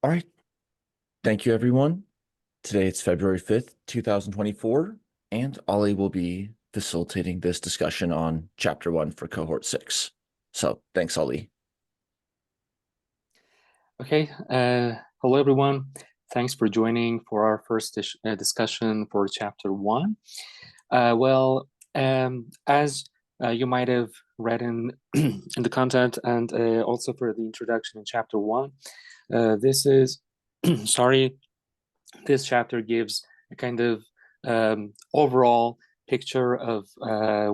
All right. Thank you, everyone. Today it's February 5th, 2024, and Ollie will be facilitating this discussion on Chapter 1 for Cohort 6. So thanks, Ollie. Okay. Hello, everyone. Thanks for joining for our first discussion for Chapter 1. As you might have read in, in the content and also for the introduction in Chapter 1, this is, sorry, this chapter gives a kind of overall picture of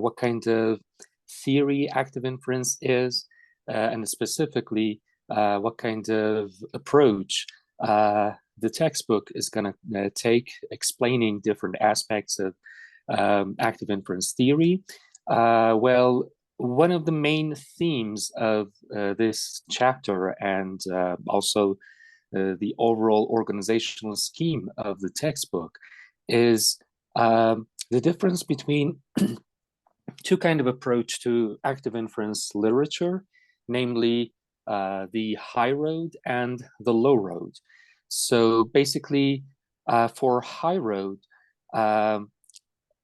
what kind of theory active inference is, and specifically what kind of approach the textbook is going to take, explaining different aspects of active inference theory. One of the main themes of this chapter and also the overall organizational scheme of the textbook is the difference between two kind of approach to active inference literature, namely the high road and the low road. So basically, for high road,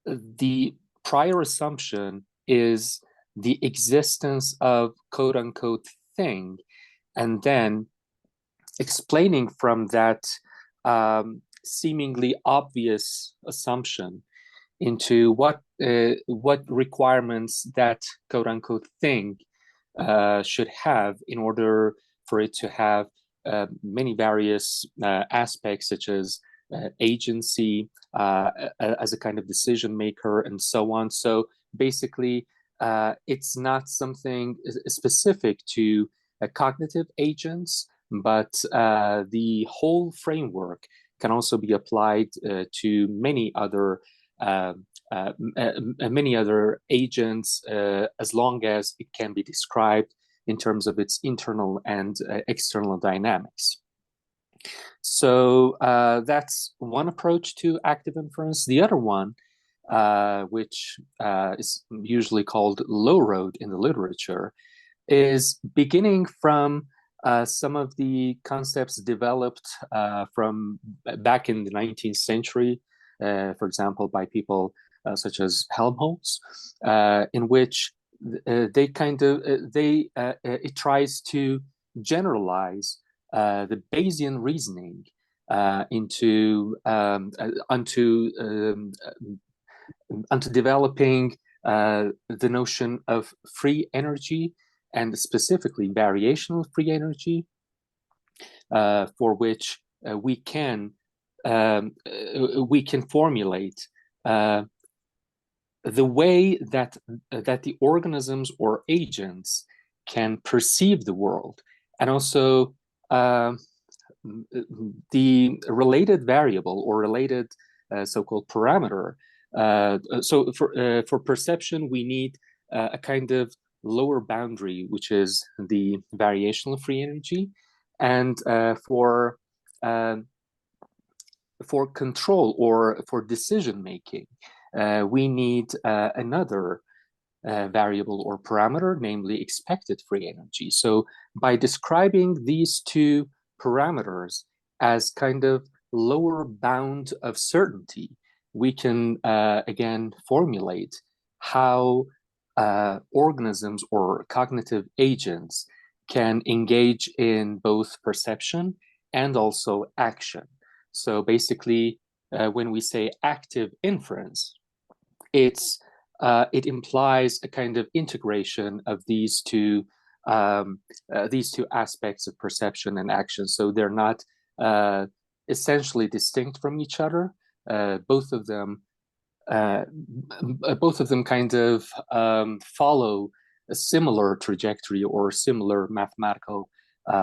the prior assumption is the existence of quote unquote thing, and then explaining from that seemingly obvious assumption into what requirements that quote unquote thing should have in order for it to have many various aspects, such as agency as a kind of decision maker and so on. So basically, it's not something specific to cognitive agents, but the whole framework can also be applied to many other agents, as long as it can be described in terms of its internal and external dynamics. So that's one approach to active inference. The other one, which is usually called low road in the literature, is beginning from some of the concepts developed from back in the 19th century, for example, by people such as Helmholtz, in which it tries to generalize the Bayesian reasoning onto developing the notion of free energy, and specifically variational free energy, for which we can formulate the way that the organisms or agents can perceive the world, and also the related variable or related so-called parameter. So for perception, we need a kind of lower boundary, which is the variational free energy, and for control or for decision making, we need another variable or parameter, namely expected free energy. So by describing these two parameters as kind of lower bound of certainty, we can again formulate how organisms or cognitive agents can engage in both perception and also action. So basically, when we say active inference, it implies a kind of integration of these two aspects of perception and action. So they're not essentially distinct from each other. Both of them kind of follow a similar trajectory or similar mathematical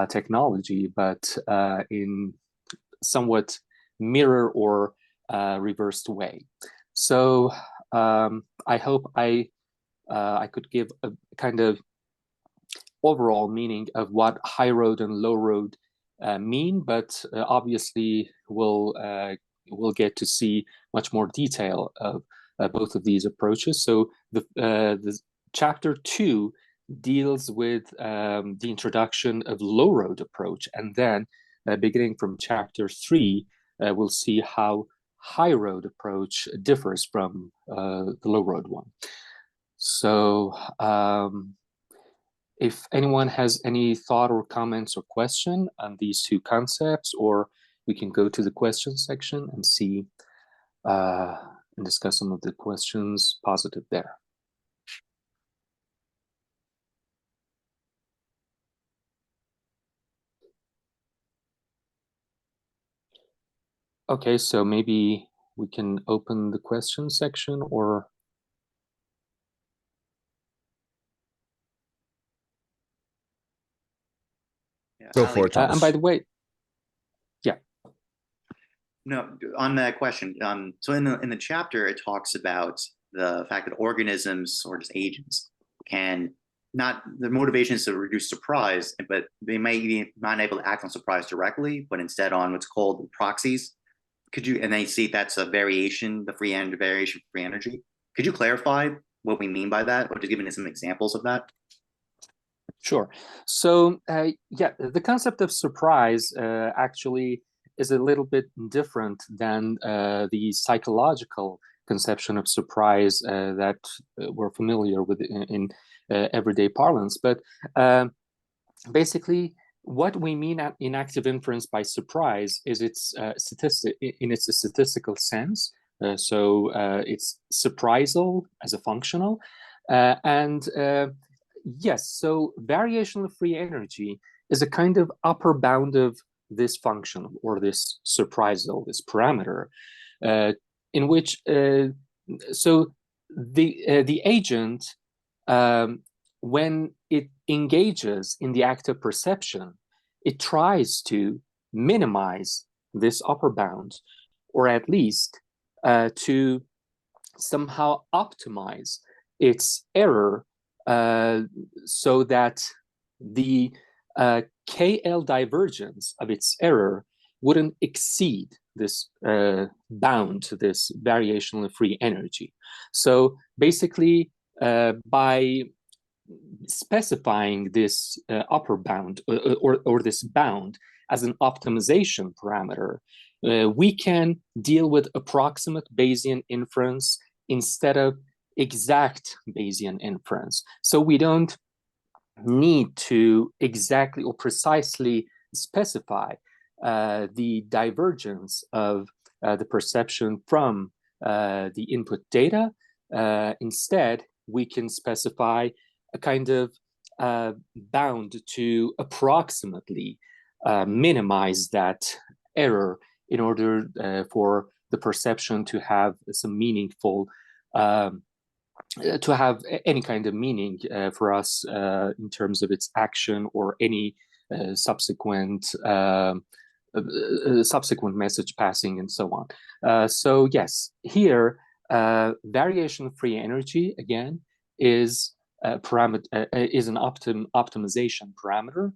technology, but in somewhat mirror or reversed way. So I hope I could give a kind of overall meaning of what high road and low road mean, but obviously we'll get to see much more detail of both of these approaches. So the chapter 2 deals with the introduction of low road approach, and then beginning from chapter 3, we'll see how high road approach differs from the low road one. So if anyone has any thought or comments or question on these two concepts, or we can go to the question section and see and discuss some of the questions posited there. Okay, so maybe we can open the question section, or go for it, Thomas. and by the way, yeah. No, on that question. So in the chapter, it talks about the fact that organisms or just agents can not, the motivation is to reduce surprise, but they may be not able to act on surprise directly, but instead on what's called proxies. Could you, and they see that's a variation, the variation free energy. Could you clarify what we mean by that, or just giving us some examples of that? Sure. So yeah, the concept of surprise actually is a little bit different than the psychological conception of surprise that we're familiar with in everyday parlance. But basically, what we mean in active inference by surprise is it's in its statistical sense. So it's surprisal as a functional, and yes, so variational free energy is a kind of upper bound of this function, or this surprisal, this parameter, in which so the agent, when it engages in the act of perception, it tries to minimize this upper bound, or at least to somehow optimize its error, so that the KL divergence of its error wouldn't exceed this bound, this variational free energy. So basically, by specifying this upper bound, or this bound as an optimization parameter, we can deal with approximate Bayesian inference instead of exact Bayesian inference. So we don't need to exactly or precisely specify the divergence of the perception from the input data. Instead, we can specify a kind of bound to approximately minimize that error in order for the perception to have some meaningful, to have any kind of meaning for us in terms of its action, or any subsequent message passing and so on. So yes, here variation-free energy again is an optimization parameter.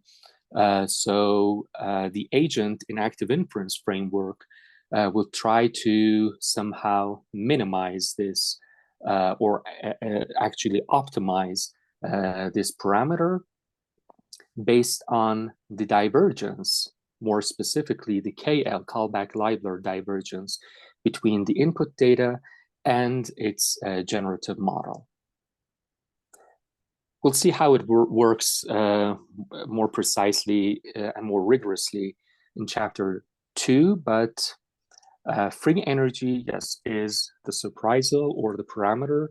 So the agent in active inference framework will try to somehow minimize this, or actually optimize this parameter based on the divergence, more specifically the KL, Kullback-Leibler divergence, between the input data and its generative model. We'll see how it works more precisely and more rigorously in chapter 2, but free energy, yes, is the surprisal, or the parameter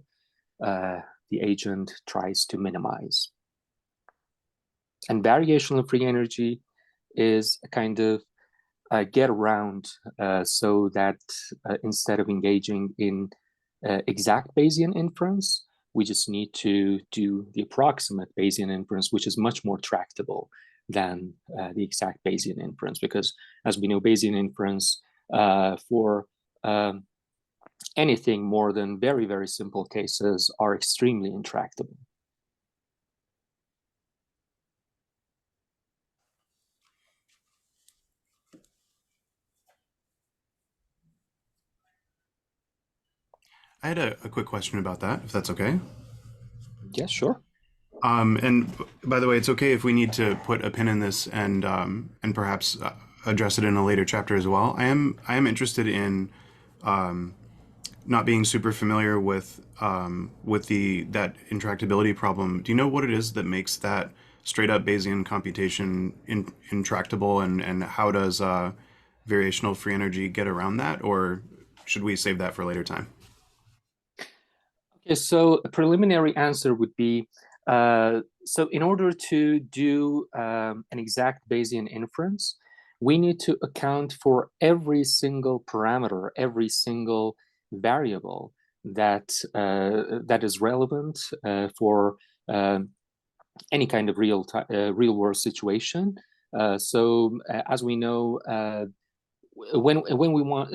the agent tries to minimize. And variational free energy is a kind of get around, so that instead of engaging in exact Bayesian inference, we just need to do the approximate Bayesian inference, which is much more tractable than the exact Bayesian inference, because as we know, Bayesian inference for anything more than very, very simple cases are extremely intractable. I had a quick question about that, if that's okay. Yes, sure. And by the way, it's okay if we need to put a pin in this and perhaps address it in a later chapter as well. I am interested in not being super familiar with that intractability problem. Do you know what it is that makes that straight up Bayesian computation intractable, and how does variational free energy get around that, or should we save that for a later time? Okay, so a preliminary answer would be, so in order to do an exact Bayesian inference, we need to account for every single parameter, every single variable that is relevant for any kind of real world situation. So as we know, when we want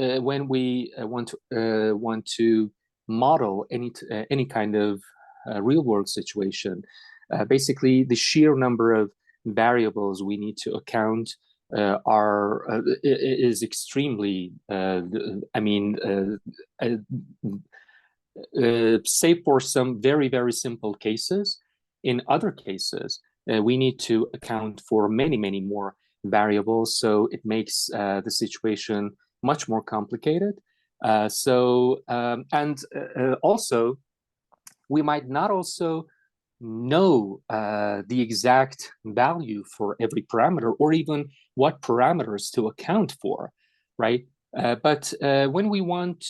to model any kind of real world situation, basically the sheer number of variables we need to account is extremely save for some very simple cases. In other cases, we need to account for many more variables, so it makes the situation much more complicated. Also, we might not also know the exact value for every parameter, or even what parameters to account for, right? But when we want,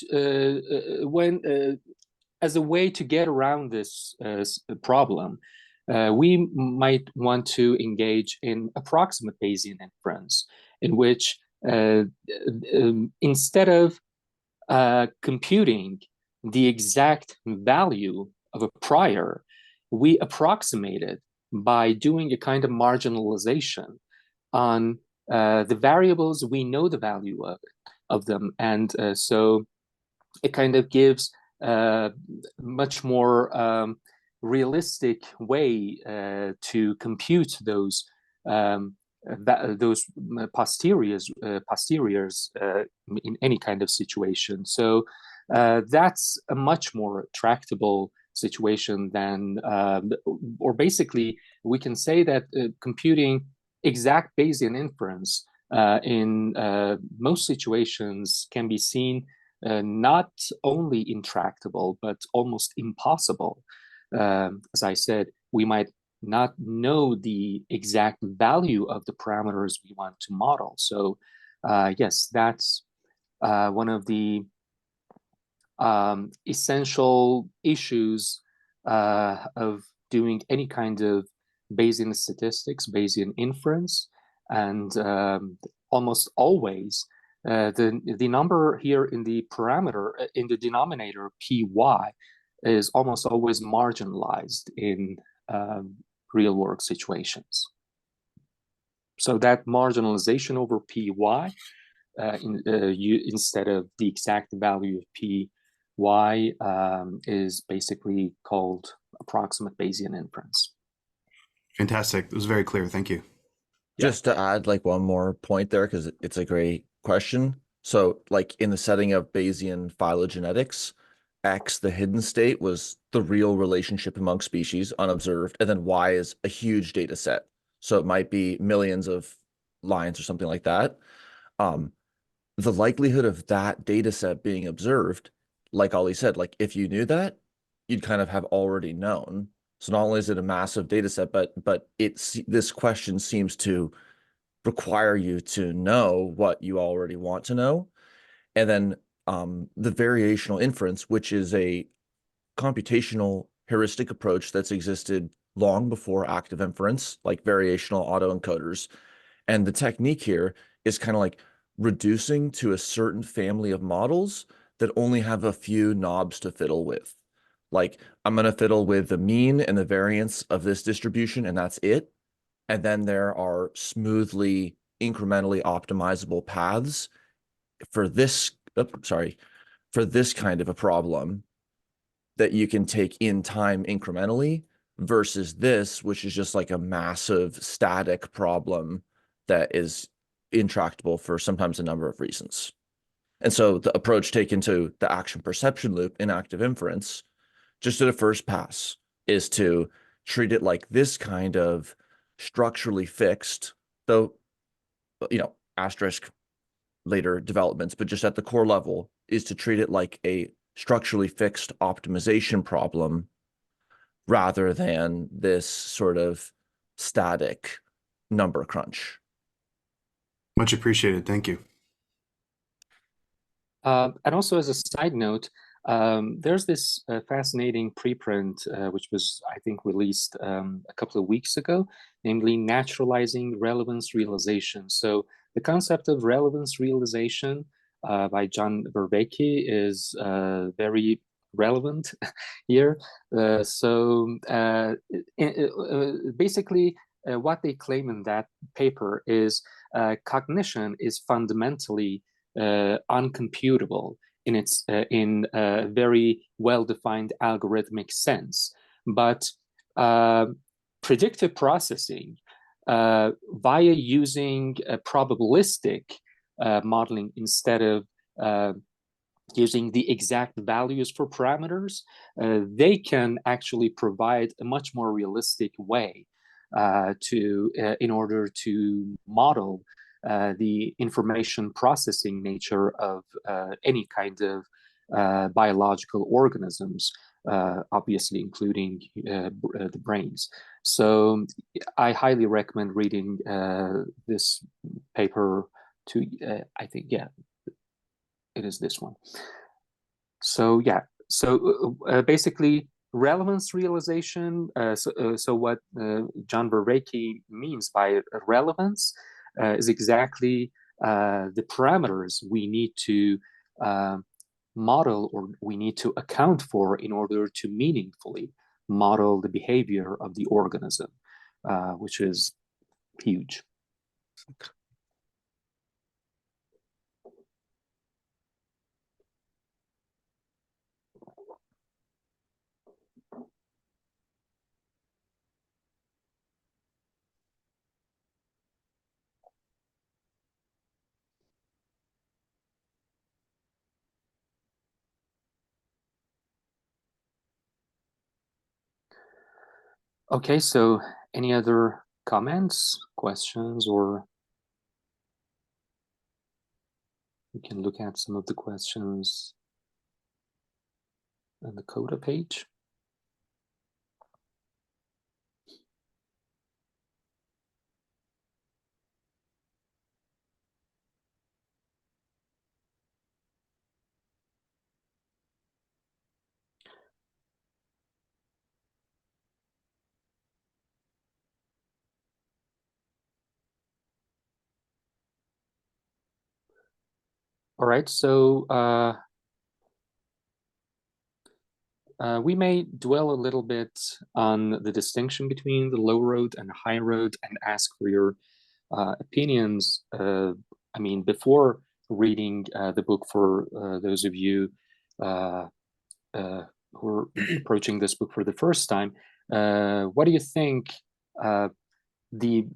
as a way to get around this problem, we might want to engage in approximate Bayesian inference, in which instead of computing the exact value of a prior, we approximate it by doing a kind of marginalization on the variables we know the value of them. And so it kind of gives much more realistic way to compute those posteriors in any kind of situation. So that's a much more tractable situation than, or basically we can say that computing exact Bayesian inference in most situations can be seen not only intractable, but almost impossible. As I said, we might not know the exact value of the parameters we want to model. So yes, that's one of the essential issues of doing any kind of Bayesian statistics, Bayesian inference, and almost always the number here in the parameter, in the denominator py, is almost always marginalized in real world situations. So that marginalization over py instead of the exact value of py is basically called approximate Bayesian inference. Fantastic. It was very clear. Thank you. Just to add like one more point there, because it's a great question. So like in the setting of Bayesian phylogenetics, X, the hidden state, was the real relationship among species unobserved, and then Y is a huge data set. So it might be millions of lines or something like that. The likelihood of that data set being observed, like Ollie said, like if you knew that, you'd kind of have already known. So not only is it a massive data set, but this question seems to require you to know what you already want to know. And then the variational inference, which is a computational heuristic approach that's existed long before active inference, like variational autoencoders. And the technique here is kind of like reducing to a certain family of models that only have a few knobs to fiddle with. Like I'm going to fiddle with the mean and the variance of this distribution, and that's it. And then there are smoothly, incrementally optimizable paths for this, for this kind of a problem that you can take in time incrementally versus this, which is just like a massive static problem that is intractable for sometimes a number of reasons. And so the approach taken to the action perception loop in active inference, just at a first pass, is to treat it like this kind of structurally fixed, though, you know, asterisk later developments, but just at the core level, is to treat it like a structurally fixed optimization problem rather than this sort of static number crunch. Much appreciated. Thank you. And also, as a side note, there's this fascinating preprint, which was, I think, released a couple of weeks ago, namely naturalizing relevance realization. So the concept of relevance realization by John Vervaeke is very relevant here. Basically, what they claim in that paper is cognition is fundamentally uncomputable in its in a very well-defined algorithmic sense, but predictive processing via using a probabilistic modeling instead of using the exact values for parameters, they can actually provide a much more realistic way in order to model the information processing nature of any kind of biological organisms, obviously including the brains. So I highly recommend reading this paper to, I think, yeah, it is this one. So yeah, so basically relevance realization, so what John Vervaeke means by relevance is exactly the parameters we need to model or we need to account for in order to meaningfully model the behavior of the organism, which is huge. Okay, so any other comments, questions, or we can look at some of the questions on the Coda page. All right, so we may dwell a little bit on the distinction between the low road and high road and ask for your opinions. I mean, before reading the book, for those of you who are approaching this book for the first time, what do you think the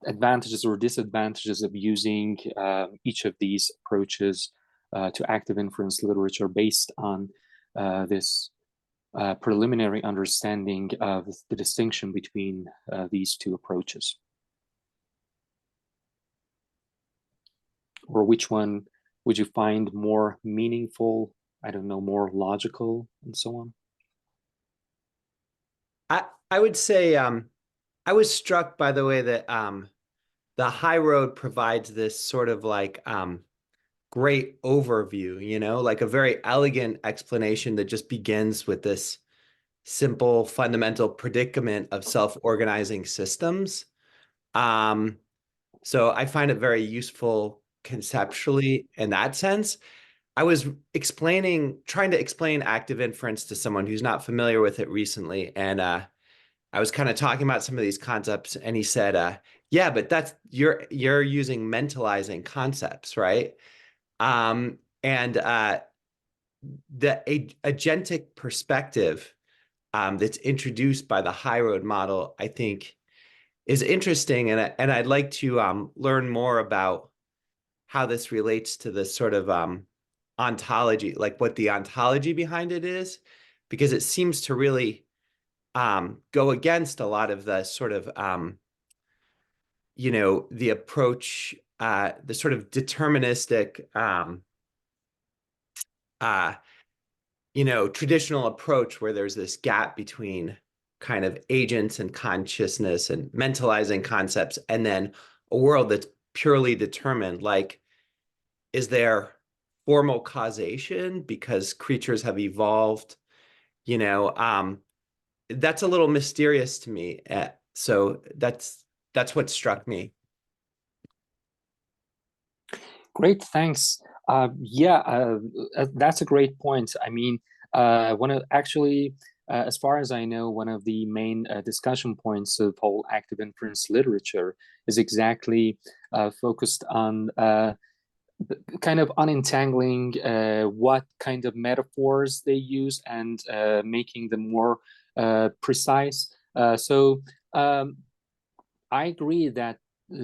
advantages or disadvantages of using each of these approaches to active inference literature based on this preliminary understanding of the distinction between these two approaches? Or which one would you find more meaningful, I don't know, more logical, and so on? I would say I was struck by the way that the high road provides this sort of like great overview, you know, like a very elegant explanation that just begins with this simple fundamental predicament of self-organizing systems. So I find it very useful conceptually in that sense. I was trying to explain active inference to someone who's not familiar with it recently, and I was kind of talking about some of these concepts, and he said, "Yeah, but you're using mentalizing concepts, right?" And the agentic perspective that's introduced by the high road model, I think, is interesting, and I'd like to learn more about how this relates to this sort of ontology, like what the ontology behind it is, because it seems to really go against a lot of the sort of, you know, the approach the sort of deterministic, traditional approach where there's this gap between kind of agents and consciousness and mentalizing concepts, and then a world that's purely determined. Like, is there formal causation because creatures have evolved? That's a little mysterious to me. So that's what struck me. Great, thanks. That's a great point. I mean, as far as I know, one of the main discussion points of whole active inference literature is exactly focused on kind of unentangling what kind of metaphors they use and making them more precise. So I agree that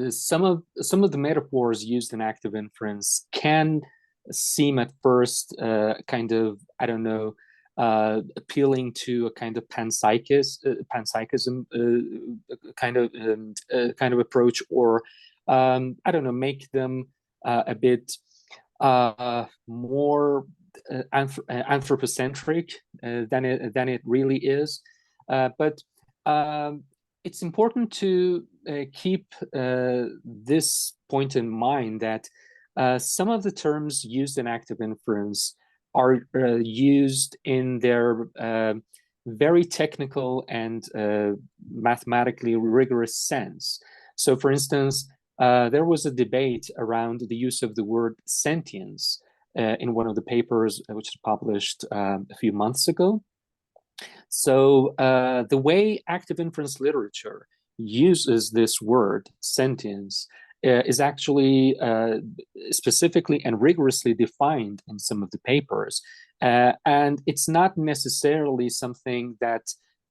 some of the metaphors used in active inference can seem at first kind of, I don't know, appealing to a kind of panpsychism kind of approach, or I don't know, make them a bit more anthropocentric than it really is. But it's important to keep this point in mind, that some of the terms used in active inference are used in their very technical and mathematically rigorous sense. So, for instance, there was a debate around the use of the word sentience in one of the papers which was published a few months ago. So the way active inference literature uses this word sentience is actually specifically and rigorously defined in some of the papers. And it's not necessarily something that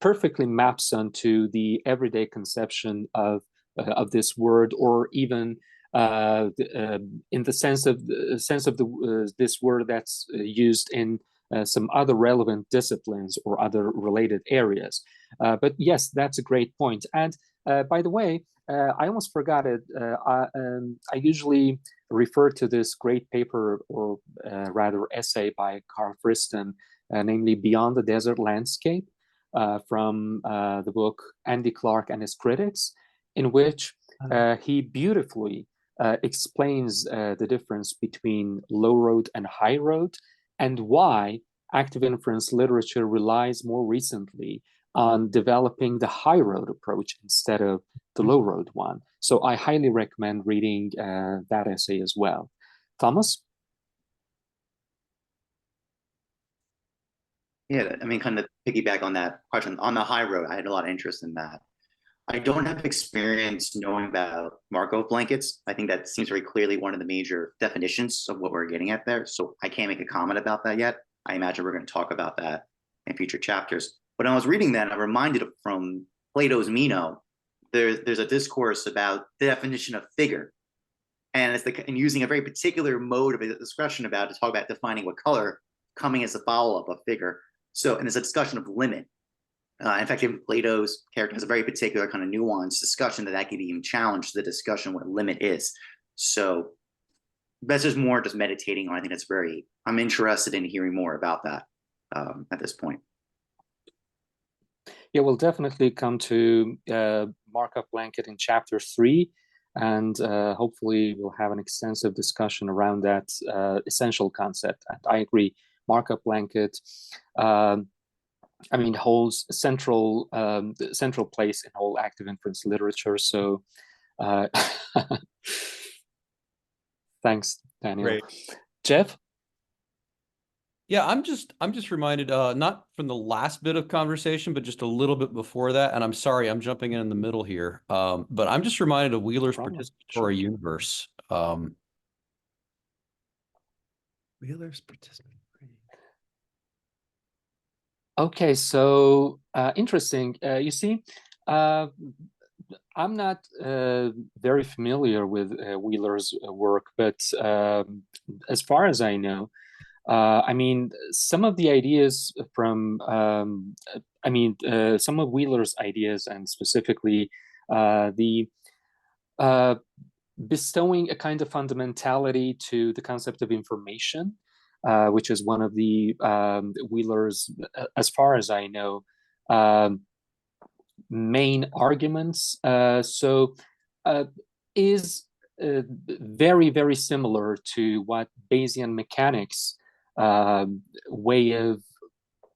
perfectly maps onto the everyday conception of this word, or even in the sense of this word that's used in some other relevant disciplines or other related areas. But yes, that's a great point. And by the way, I almost forgot it. I usually refer to this great paper, or rather essay, by Karl Friston, namely Beyond the Desert Landscape, from the book Andy Clark and His Critics, in which he beautifully explains the difference between low road and high road, and why active inference literature relies more recently on developing the high road approach instead of the low road one. So I highly recommend reading that essay as well. Thomas? Yeah, I mean, kind of piggyback on that question. On the high road, I had a lot of interest in that. I don't have experience knowing about Markov blankets. I think that seems very clearly one of the major definitions of what we're getting at there. So I can't make a comment about that yet. I imagine we're going to talk about that in future chapters. But when I was reading that, I'm reminded from Plato's Meno. There's a discourse about the definition of figure. And and using a very particular mode of a discussion about to talk about defining what color, coming as a follow-up of figure. So, and there's a discussion of limit. In fact, even Plato's character has a very particular kind of nuanced discussion that could even challenge the discussion what limit is. So that's just more just meditating on. I think that's I'm interested in hearing more about that at this point. Yeah, we'll definitely come to Markov blanket in chapter 3, and hopefully we'll have an extensive discussion around that essential concept. And I agree, Markov blanket holds central place in whole active inference literature. So thanks, Daniel. Great. Jeff? Yeah, I'm just reminded, not from the last bit of conversation, but just a little bit before that. And I'm sorry, I'm jumping in the middle here. But I'm just reminded of Wheeler's participatory universe. Wheeler's participatory. Okay, so interesting. You see, I'm not very familiar with Wheeler's work, but as far as I know, some of the ideas from, some of Wheeler's ideas, and specifically the bestowing a kind of fundamentality to the concept of information, which is one of the Wheeler's, as far as I know, main arguments. Is very, very similar to what Bayesian mechanics way of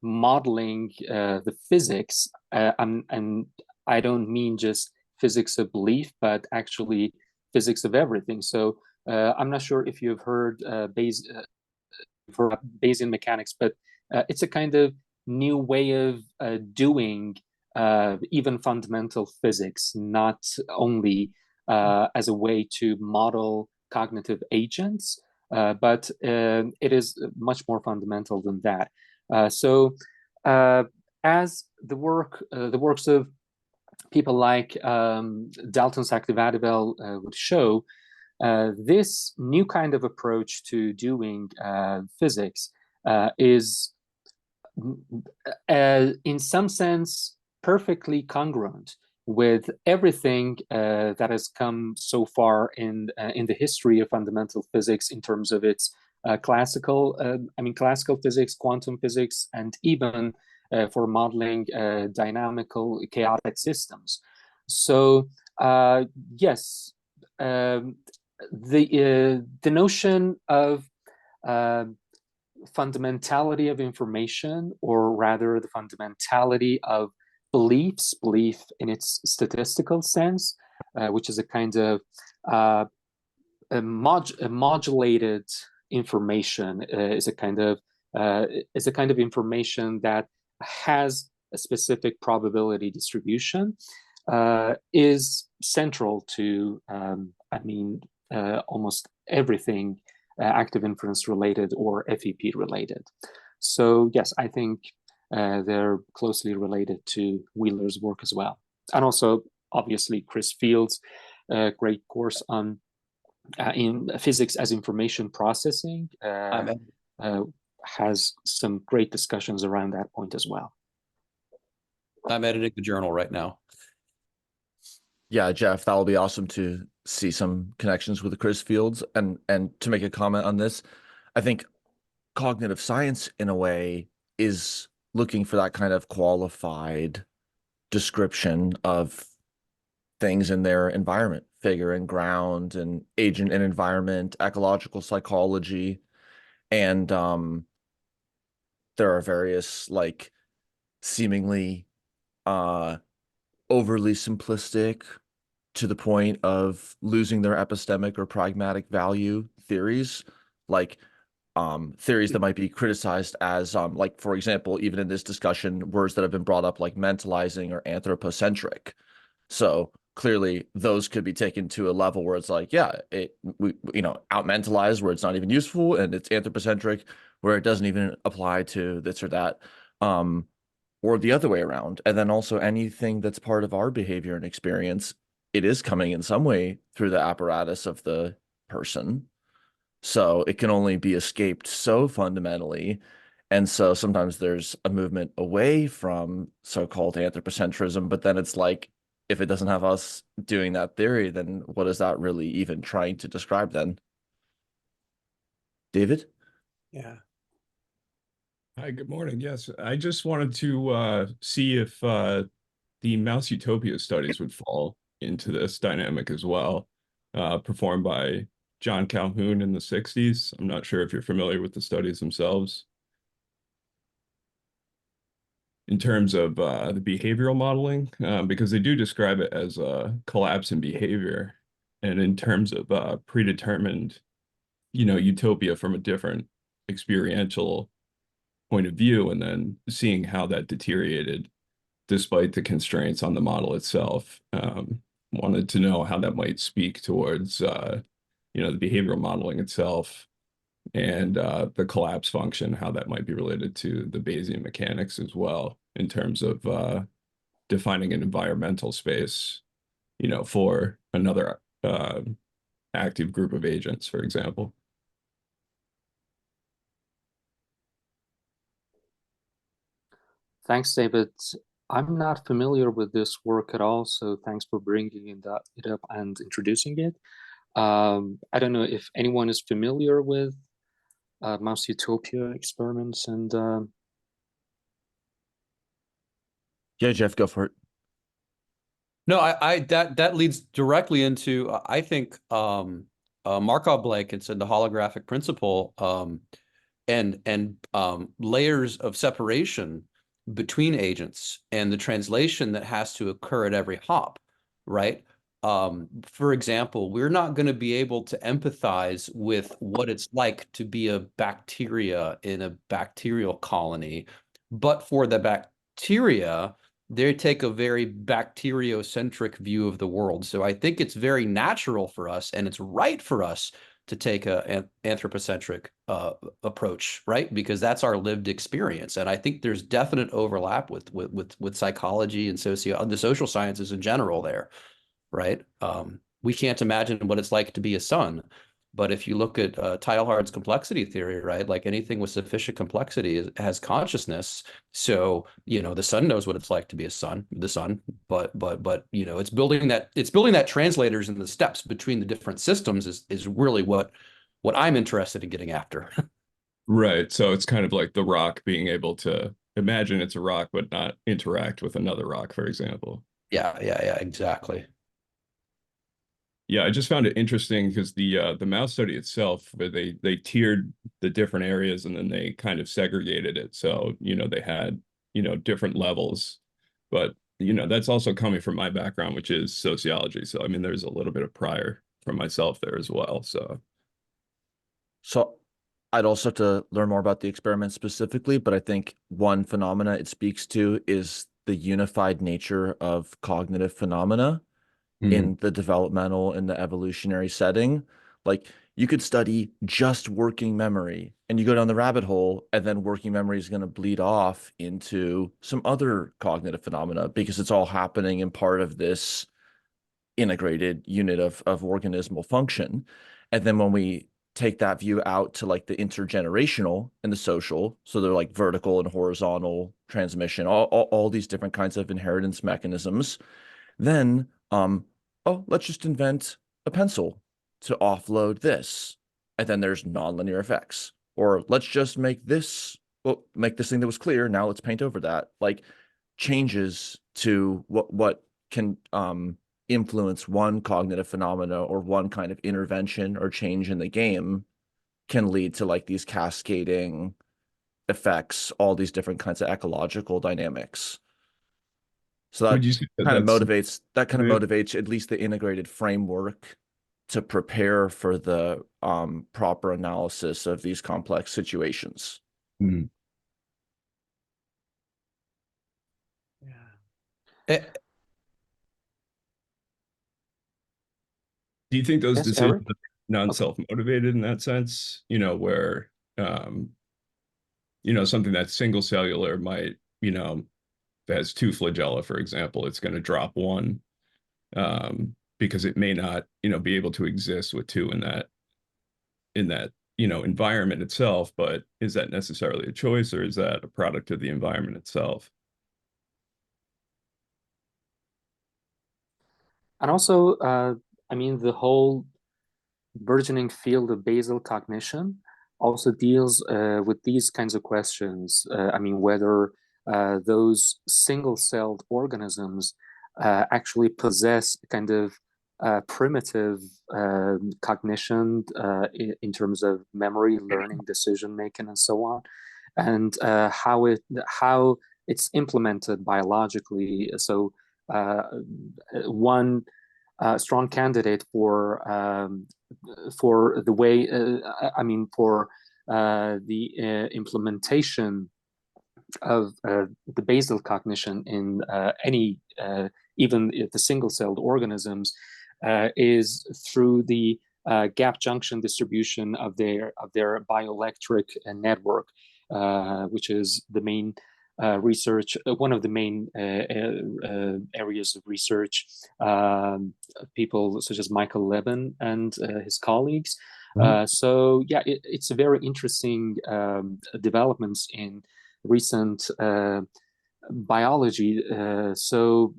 modeling the physics, and I don't mean just physics of belief, but actually physics of everything. So I'm not sure if you've heard for Bayesian mechanics, but it's a kind of new way of doing even fundamental physics, not only as a way to model cognitive agents, but it is much more fundamental than that. As the works of people like Dalton's Active would show, this new kind of approach to doing physics is, in some sense, perfectly congruent with everything that has come so far in the history of fundamental physics in terms of its classical physics, quantum physics, and even for modeling dynamical chaotic systems. So yes, the notion of fundamentality of information, or rather the fundamentality of belief in its statistical sense, which is a kind of a modulated information, is a kind of information that has a specific probability distribution, is central to almost everything active inference related or FEP related. So yes, I think they're closely related to Wheeler's work as well. And also, obviously, Chris Field's great course on in physics as information processing has some great discussions around that point as well. I'm editing the journal right now. Yeah, Jeff, that will be awesome to see some connections with the Chris Fields. And to make a comment on this, I think cognitive science, in a way, is looking for that kind of qualified description of things in their environment, figure and ground, and agent and environment, ecological psychology. And there are various, like, seemingly overly simplistic to the point of losing their epistemic or pragmatic value theories, like theories that might be criticized as like, for example, even in this discussion, words that have been brought up like mentalizing or anthropocentric. So clearly those could be taken to a level where it's like, yeah, we out mentalized where it's not even useful, and it's anthropocentric where it doesn't even apply to this or that. Or the other way around. And then also anything that's part of our behavior and experience, it is coming in some way through the apparatus of the person. So it can only be escaped so fundamentally. And so sometimes there's a movement away from so-called anthropocentrism, but then it's like, if it doesn't have us doing that theory, then what is that really even trying to describe then? David? Yeah. Hi, good morning. Yes, I just wanted to see if the mouse utopia studies would fall into this dynamic as well, performed by John Calhoun in the 60s. I'm not sure if you're familiar with the studies themselves. In terms of the behavioral modeling, because they do describe it as a collapse in behavior. And in terms of predetermined, utopia from a different experiential point of view, and then seeing how that deteriorated despite the constraints on the model itself. Wanted to know how that might speak towards, the behavioral modeling itself, and the collapse function, how that might be related to the Bayesian mechanics as well, in terms of defining an environmental space, for another active group of agents, for example. Thanks, David. I'm not familiar with this work at all, so thanks for bringing it up and introducing it. I don't know if anyone is familiar with mouse utopia experiments and Yeah, Jeff, go for it. No, I that leads directly into I think Markov blankets and the holographic principle and layers of separation between agents and the translation that has to occur at every hop, right? For example, we're not going to be able to empathize with what it's like to be a bacteria in a bacterial colony, but for the bacteria, they take a very bacteriocentric view of the world. So I think it's very natural for us, and it's right for us to take an anthropocentric approach, right? Because that's our lived experience. And I think there's definite overlap with psychology and the social sciences in general there, right? We can't imagine what it's like to be a sun. But if you look at Teilhard's complexity theory, right, like anything with sufficient complexity has consciousness. So, you know, the sun knows what it's like to be the sun, but you know, it's building that translators and the steps between the different systems is really what I'm interested in getting after. Right. So it's kind of like the rock being able to imagine it's a rock, but not interact with another rock, for example. Yeah, exactly. Yeah, I just found it interesting because the mouse study itself, where they tiered the different areas and then they kind of segregated it. So, you know, they had, you know, different levels. But, you know, that's also coming from my background, which is sociology. So, I mean, there's a little bit of prior from myself there as well. So I'd also have to learn more about the experiment specifically, but I think one phenomena it speaks to is the unified nature of cognitive phenomena in the developmental and the evolutionary setting. Like you could study just working memory and you go down the rabbit hole, and then working memory is going to bleed off into some other cognitive phenomena because it's all happening in part of this integrated unit of organismal function. And then when we take that view out to like the intergenerational and the social, so they're like vertical and horizontal transmission, all these different kinds of inheritance mechanisms, then oh, let's just invent a pencil to offload this. And then there's nonlinear effects. Or let's just make this, well, make this thing that was clear. Now let's paint over that. Like changes to what can influence one cognitive phenomena or one kind of intervention or change in the game can lead to like these cascading effects, all these different kinds of ecological dynamics. So that would you say kind of that's motivates at least the integrated framework to prepare for the proper analysis of these complex situations. Mhm. Eh, Do you think those Yes, decisions Eric? are non-self-motivated in that sense? You know, where you know, something that's single cellular might, you know, if it has two flagella, for example, it's going to drop one because it may not, you know, be able to exist with two in that, you know, environment itself. But is that necessarily a choice, or is that a product of the environment itself? And also, I mean, the whole burgeoning field of basal cognition also deals with these kinds of questions. I mean, whether those single-celled organisms actually possess kind of primitive cognition in terms of memory, learning, decision making, and so on, and how it's implemented biologically. So one strong candidate for the way, I mean, for the implementation of the basal cognition in any, even the single-celled organisms, is through the gap junction distribution of their bioelectric network, which is the main research, one of the main areas of research. People such as Michael Levin and his colleagues. So yeah, it's a very interesting developments in recent biology. So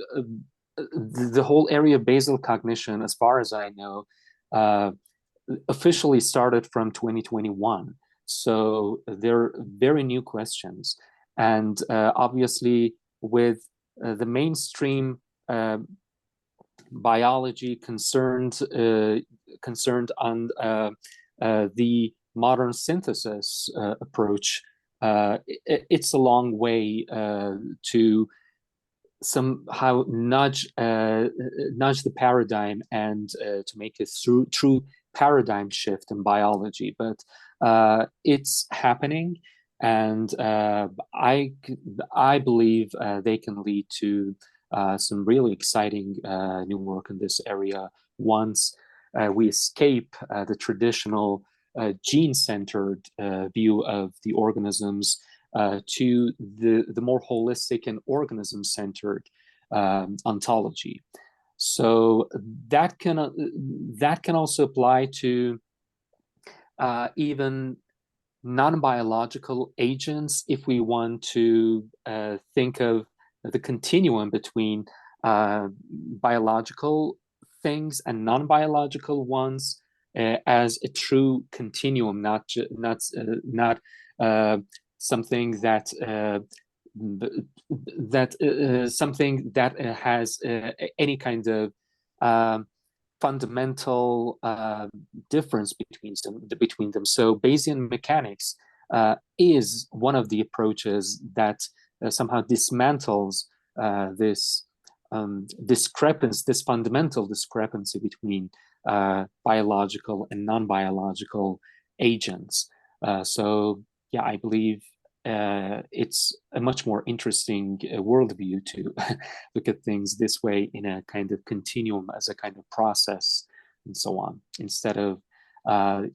the whole area of basal cognition, as far as I know, officially started from 2021. So they're very new questions. And obviously with the mainstream biology concerned on the modern synthesis approach, it's a long way to somehow nudge the paradigm and to make a true paradigm shift in biology. But it's happening, and I believe they can lead to some really exciting new work in this area once we escape the traditional gene-centered view of the organisms to the more holistic and organism-centered ontology. So that can also apply to even non-biological agents, if we want to think of the continuum between biological things and non-biological ones as a true continuum, not something that something that has any kind of fundamental difference between them. So Bayesian mechanics is one of the approaches that somehow dismantles this discrepancy, this fundamental discrepancy between biological and non-biological agents. So yeah, I believe it's a much more interesting worldview to look at things this way, in a kind of continuum, as a kind of process and so on, instead of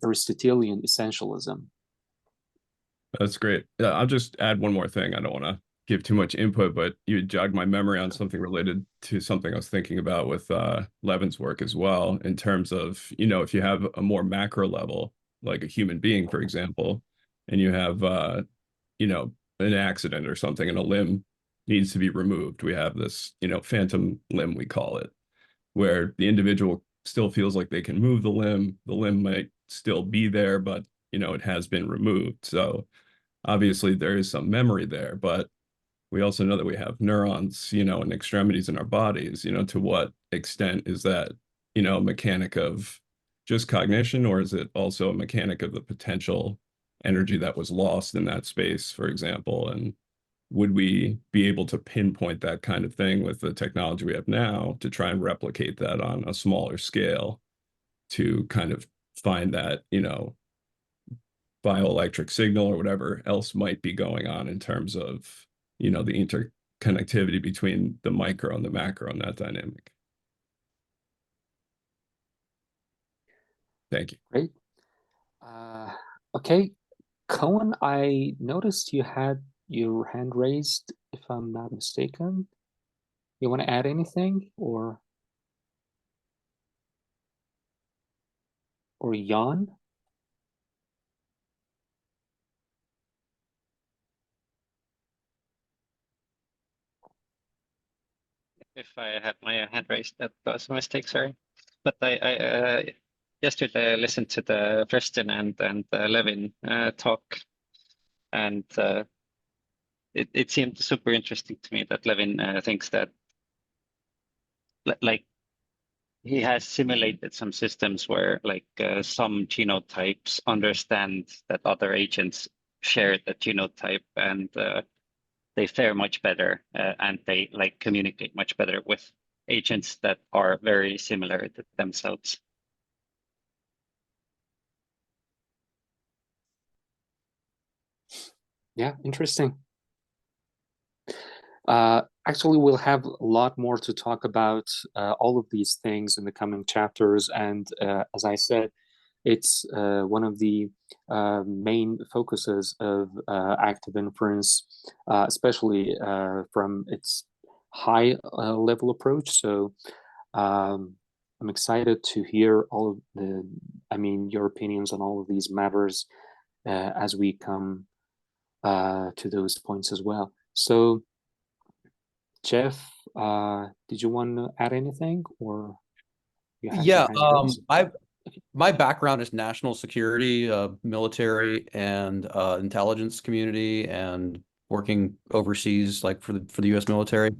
Aristotelian essentialism. That's great. I'll just add one more thing. I don't want to give too much input, but you jogged my memory on something related to something I was thinking about with Levin's work as well, in terms of, if you have a more macro level, like a human being, for example, and you have an accident or something and a limb needs to be removed. We have this, phantom limb, we call it, where the individual still feels like they can move the limb. The limb might still be there, but, it has been removed. So obviously there is some memory there, but we also know that we have neurons, and extremities in our bodies. To what extent is that, a mechanic of just cognition, or is it also a mechanic of the potential energy that was lost in that space, for example? And would we be able to pinpoint that kind of thing with the technology we have now to try and replicate that on a smaller scale, to kind of find that, bioelectric signal or whatever else might be going on in terms of, the interconnectivity between the micro and the macro and that dynamic? Thank you. Great. Okay. Cohen, I noticed you had your hand raised, if I'm not mistaken. You want to add anything, or Jan? If I had my hand raised, that was a mistake, sorry. But I yesterday I listened to the Friston and Levin talk, and it seemed super interesting to me that Levin thinks that, like, he has simulated some systems where, like, some genotypes understand that other agents share the genotype, and they fare much better, and they communicate much better with agents that are very similar to themselves. Yeah, interesting. Actually, we'll have a lot more to talk about all of these things in the coming chapters. And as I said, it's one of the main focuses of active inference, especially from its high level approach. So I'm excited to hear all of your opinions on all of these matters as we come to those points as well. So Jeff, did you want to add anything, or Yeah, My background is national security, military, and intelligence community, and working overseas, like for the U.S. military.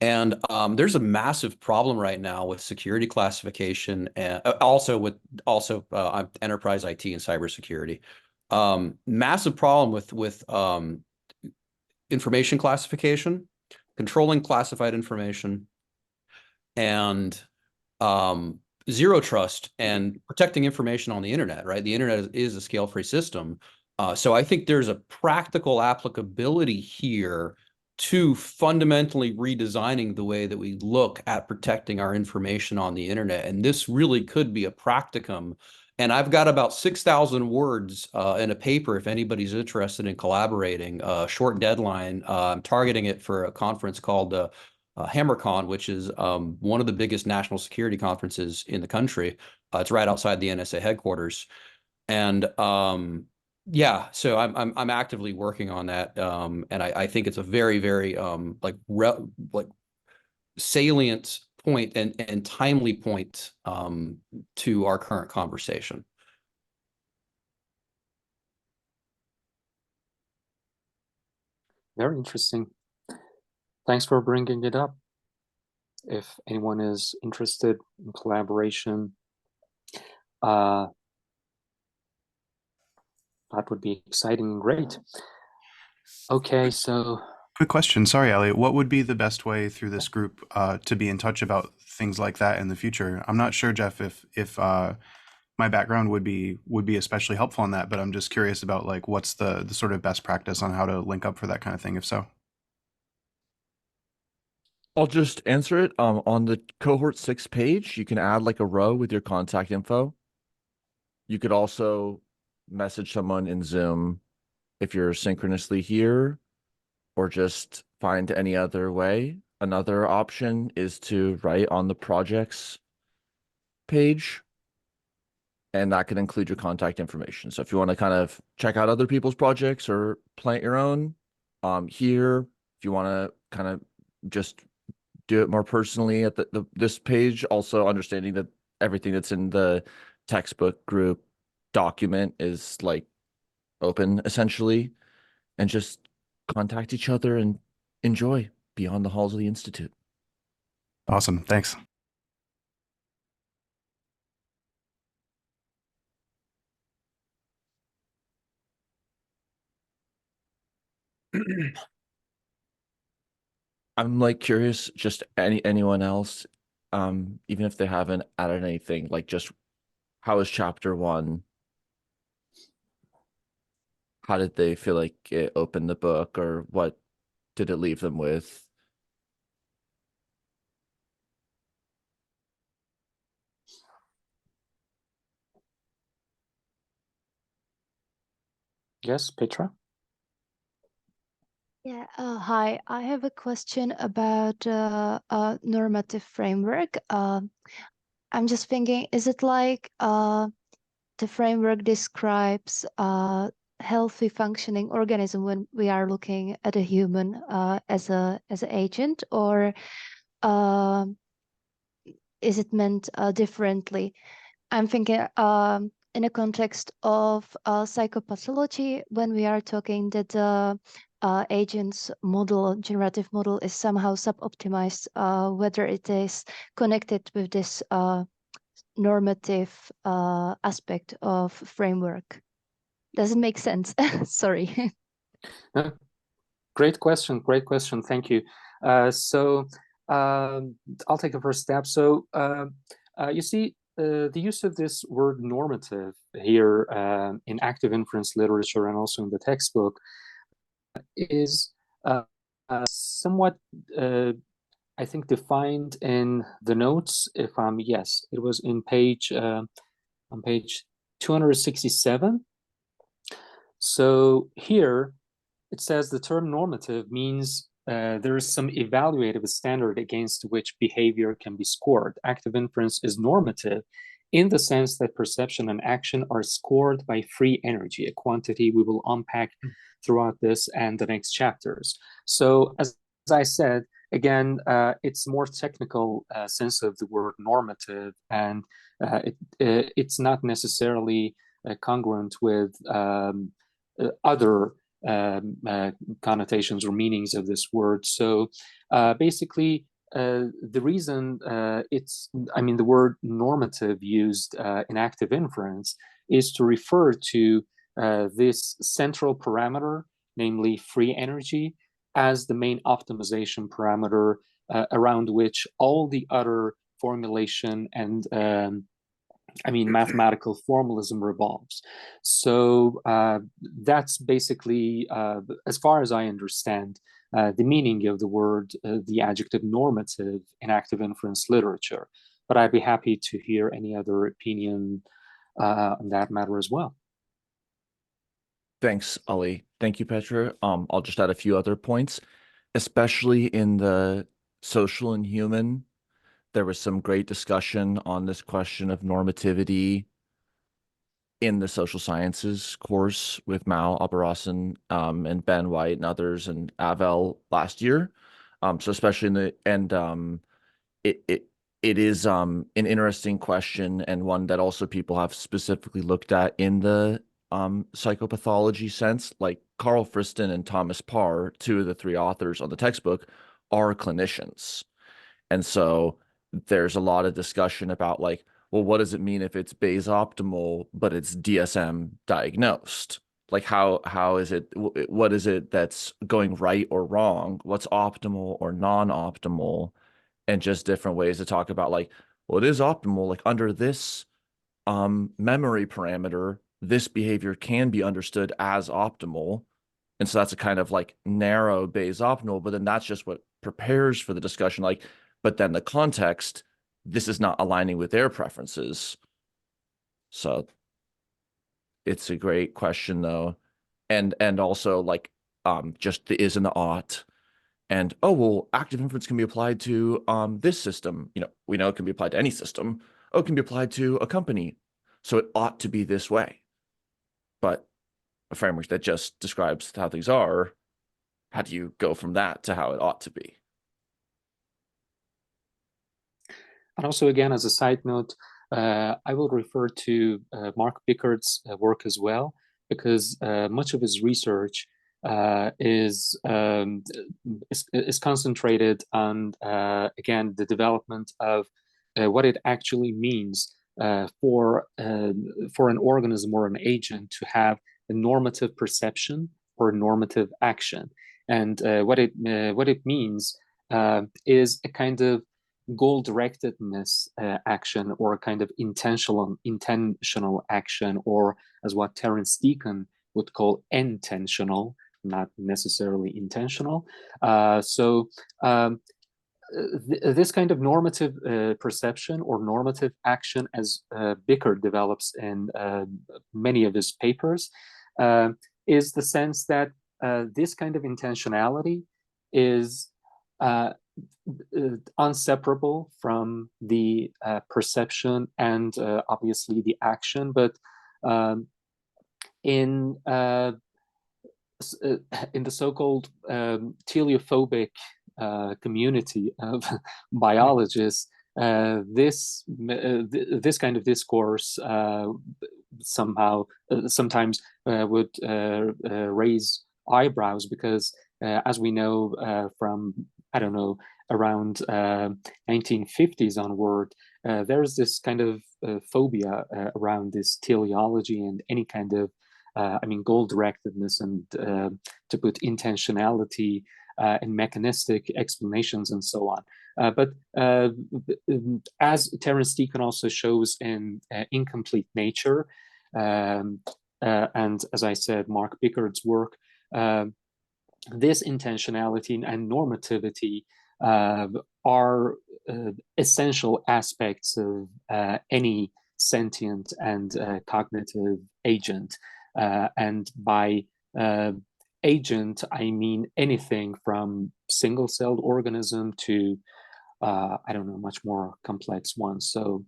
And there's a massive problem right now with security classification, and also with enterprise IT and cybersecurity. Massive problem with information classification, controlling classified information, and zero trust and protecting information on the internet, right? The internet is a scale-free system. So I think there's a practical applicability here to fundamentally redesigning the way that we look at protecting our information on the internet. And this really could be a practicum. And I've got about 6,000 words in a paper if anybody's interested in collaborating. Short deadline. I'm targeting it for a conference called HammerCon, which is one of the biggest national security conferences in the country. It's right outside the NSA headquarters. And yeah, so I'm actively working on that, and I think it's a very, very like salient point and timely point to our current conversation. Very interesting. Thanks for bringing it up. If anyone is interested in collaboration, that would be exciting and great. Okay, so quick question. Sorry, Elliot. What would be the best way through this group to be in touch about things like that in the future? I'm not sure, Jeff, if my background would be especially helpful on that, but I'm just curious about like what's the sort of best practice on how to link up for that kind of thing, if so. I'll just answer it. On the Cohort 6 page, you can add like a row with your contact info. You could also message someone in Zoom if you're synchronously here, or just find any other way. Another option is to write on the projects page, and that can include your contact information. So if you want to kind of check out other people's projects or plant your own, here, if you want to kind of just do it more personally at this page, also understanding that everything that's in the textbook group document is like open essentially, and just contact each other and enjoy beyond the halls of the Institute. Awesome. Thanks. I'm like curious, just anyone else, even if they haven't added anything, like just how is chapter 1? How did they feel like it opened the book, or what did it leave them with? yes, Petra. Yeah, hi. I have a question about normative framework. I'm just thinking, is it like the framework describes a healthy functioning organism when we are looking at a human as an agent, or is it meant differently? I'm thinking in a context of psychopathology, when we are talking that the agent's model, generative model, is somehow sub-optimized, whether it is connected with this normative aspect of framework. Does it make sense? Sorry. Great question. Great question. Thank you. So I'll take a first step. So you see, the use of this word normative here in active inference literature and also in the textbook is somewhat, I think, defined in the notes. If yes, it was in page on page 267. So here it says the term normative means there is some evaluative standard against which behavior can be scored. Active inference is normative in the sense that perception and action are scored by free energy, a quantity we will unpack throughout this and the next chapters. So as I said, again, it's more technical sense of the word normative, and it's not necessarily congruent with other connotations or meanings of this word. So basically, the reason the word normative used in active inference is to refer to this central parameter, namely free energy, as the main optimization parameter around which all the other formulation and mathematical formalism revolves. So that's basically, as far as I understand, the meaning of the word, the adjective normative in active inference literature. But I'd be happy to hear any other opinion on that matter as well. Thanks, Ali. Thank you, Petra. I'll just add a few other points, especially in the social and human. There was some great discussion on this question of normativity in the social sciences course with Mal Abarasan and Ben White and others and Avel last year. So especially in the it is an interesting question, and one that also people have specifically looked at in the psychopathology sense. Like Karl Friston and Thomas Parr, two of the three authors on the textbook, are clinicians. And so there's a lot of discussion about like, well, what does it mean if it's Bayes optimal, but it's DSM diagnosed? Like how is it, what is it that's going right or wrong? What's optimal or non-optimal? And just different ways to talk about like, well, it is optimal, like under this memory parameter, this behavior can be understood as optimal. And so that's a kind of like narrow Bayes optimal, but then that's just what prepares for the discussion. Like, but then the context, this is not aligning with their preferences. So it's a great question though. And also like just the is and the ought. And oh, well, active inference can be applied to this system. You know, we know it can be applied to any system. Oh, it can be applied to a company. So it ought to be this way. But a framework that just describes how things are, how do you go from that to how it ought to be? And also, again, as a side note, I will refer to Mark Pickard's work as well, because much of his research is concentrated on, again, the development of what it actually means for an organism or an agent to have a normative perception or a normative action. And what it means is a kind of goal-directedness action, or a kind of intentional action, or as what Terence Deacon would call intentional, not necessarily intentional. This kind of normative perception or normative action, as Pickard develops in many of his papers, is the sense that this kind of intentionality is inseparable from the perception and obviously the action, but in the so-called teleophobic community of biologists, this kind of discourse sometimes would raise eyebrows, because as we know from, I don't know, around 1950s onward, there's this kind of phobia around this teleology and any kind of goal-directedness, and to put intentionality and mechanistic explanations and so on. But as Terence Deacon also shows in Incomplete Nature, and as I said, Mark Pickard's work, this intentionality and normativity are essential aspects of any sentient and cognitive agent. And by agent, I mean anything from single-celled organism to, I don't know, much more complex ones. So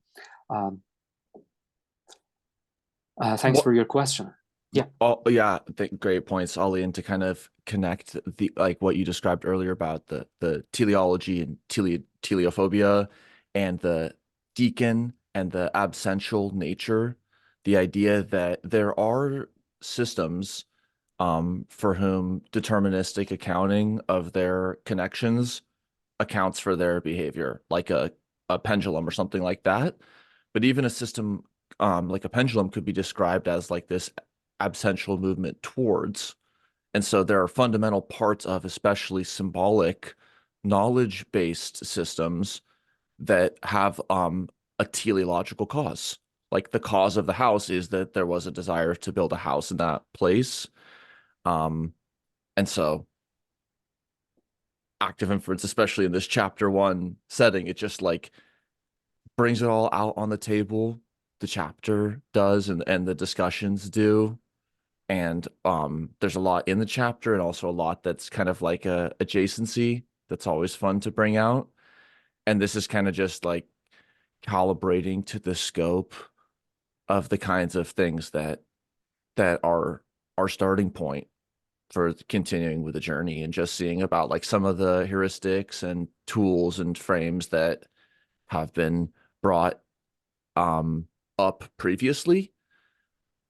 thanks for your question. Yeah. Oh, yeah. Great points, Ali. And to kind of connect the like what you described earlier about the teleology and teleophobia, and the Deacon and the absential nature, the idea that there are systems for whom deterministic accounting of their connections accounts for their behavior, like a pendulum or something like that. But even a system like a pendulum could be described as like this absential movement towards. And so there are fundamental parts of especially symbolic knowledge-based systems that have a teleological cause. Like the cause of the house is that there was a desire to build a house in that place. And so active inference, especially in this chapter 1 setting, it just like brings it all out on the table. The chapter does, and the discussions do. And there's a lot in the chapter and also a lot that's kind of like a adjacency that's always fun to bring out. And this is kind of just like calibrating to the scope of the kinds of things that are our starting point for continuing with the journey, and just seeing about like some of the heuristics and tools and frames that have been brought up previously.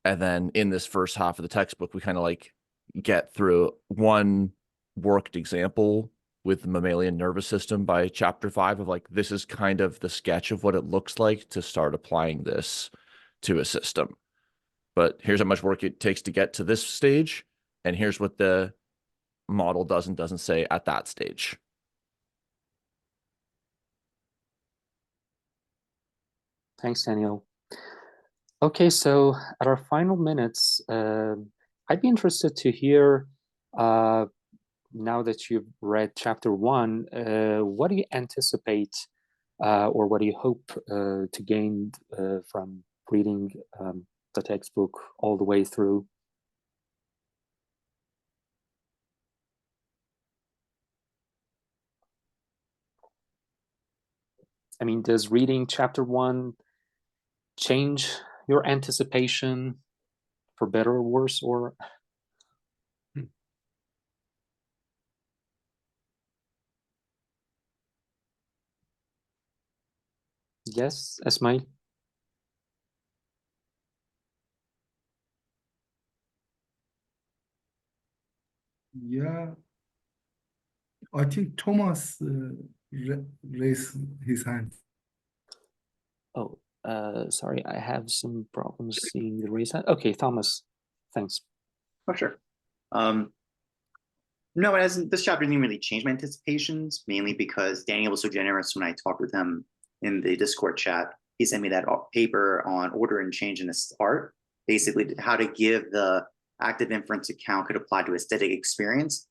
And then in this first half of the textbook, we kind of like get through one worked example with the mammalian nervous system by chapter 5 of like, this is kind of the sketch of what it looks like to start applying this to a system. But here's how much work it takes to get to this stage, and here's what the model does and doesn't say at that stage. Thanks, Daniel. Okay, so at our final minutes, I'd be interested to hear, now that you've read chapter 1, what do you anticipate or what do you hope to gain from reading the textbook all the way through? I mean, does reading chapter 1 change your anticipation for better or worse, or? Yes, Esmail? Yeah, I think Thomas raised his hand. Oh, sorry, I have some problems seeing the raise hand. Okay, Thomas, thanks. Oh, sure. No, it hasn't. This chapter didn't really change my anticipations, mainly because Daniel was so generous when I talked with him in the Discord chat. He sent me that paper on order and change in this art, basically how to give the active inference account could apply to aesthetic experience.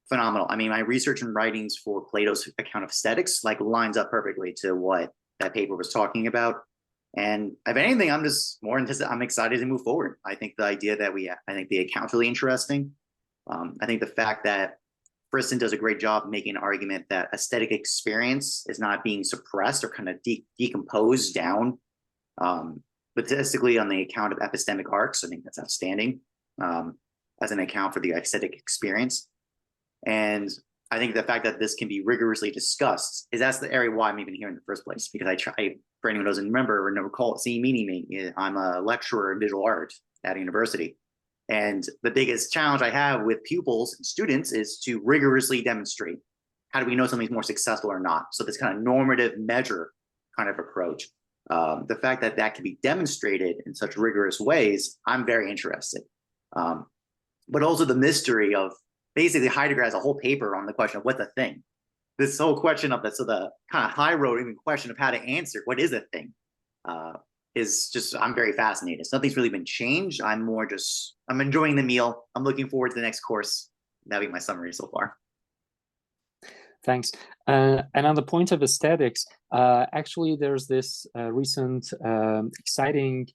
Phenomenal. I mean, my research and writings for Plato's account of aesthetics like lines up perfectly to what that paper was talking about. And if anything, I'm just more I'm excited to move forward. I think the idea that I think the account's really interesting. I think the fact that Friston does a great job making an argument that aesthetic experience is not being suppressed or kind of decomposed down, but statistically on the account of epistemic arcs. I think that's outstanding as an account for the aesthetic experience. And I think the fact that this can be rigorously discussed that's the area why I'm even here in the first place, because I try, for anyone who doesn't remember or never recall, see me, I'm a lecturer in visual art at a university. And the biggest challenge I have with pupils and students is to rigorously demonstrate how do we know something's more successful or not. So this kind of normative measure kind of approach, the fact that that can be demonstrated in such rigorous ways, I'm very interested. But also the mystery of basically Heidegger has a whole paper on the question of what's a thing. This whole question of so the kind of high road even question of how to answer what is a thing is just, I'm very fascinated. So nothing's really been changed. I'm enjoying the meal. I'm looking forward to the next course. That'll be my summary so far. Thanks. And on the point of aesthetics, actually there's this recent exciting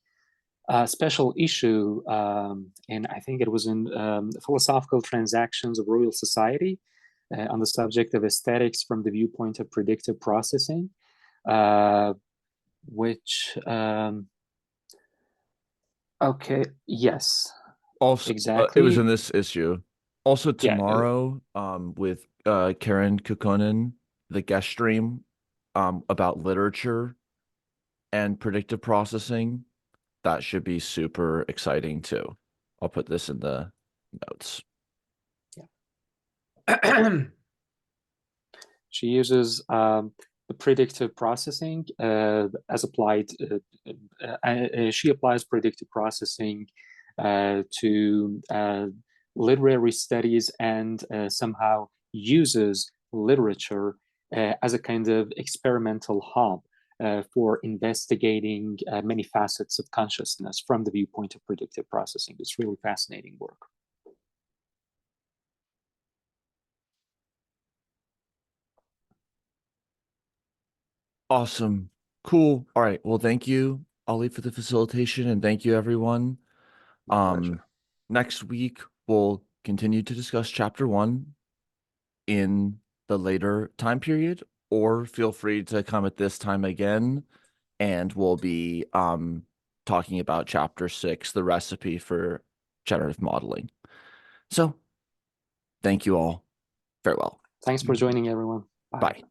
special issue, and I think it was in Philosophical Transactions of Royal Society on the subject of aesthetics from the viewpoint of predictive processing, which, okay, yes, Also, exactly. it was in this issue. Also tomorrow, with Karen Kukkonen, the guest stream about literature and predictive processing, that should be super exciting too. I'll put this in the notes. She uses the predictive processing as applied. She applies predictive processing to literary studies and somehow uses literature as a kind of experimental hub for investigating many facets of consciousness from the viewpoint of predictive processing. It's really fascinating work. Awesome. Cool. All right. Well, thank you, Ollie, for the facilitation, and thank you, everyone. Next week, we'll continue to discuss chapter 1 in the later time period, or feel free to come at this time again, and we'll be talking about chapter 6, the recipe for generative modeling. So thank you all. Farewell. Thanks for joining, everyone. Bye.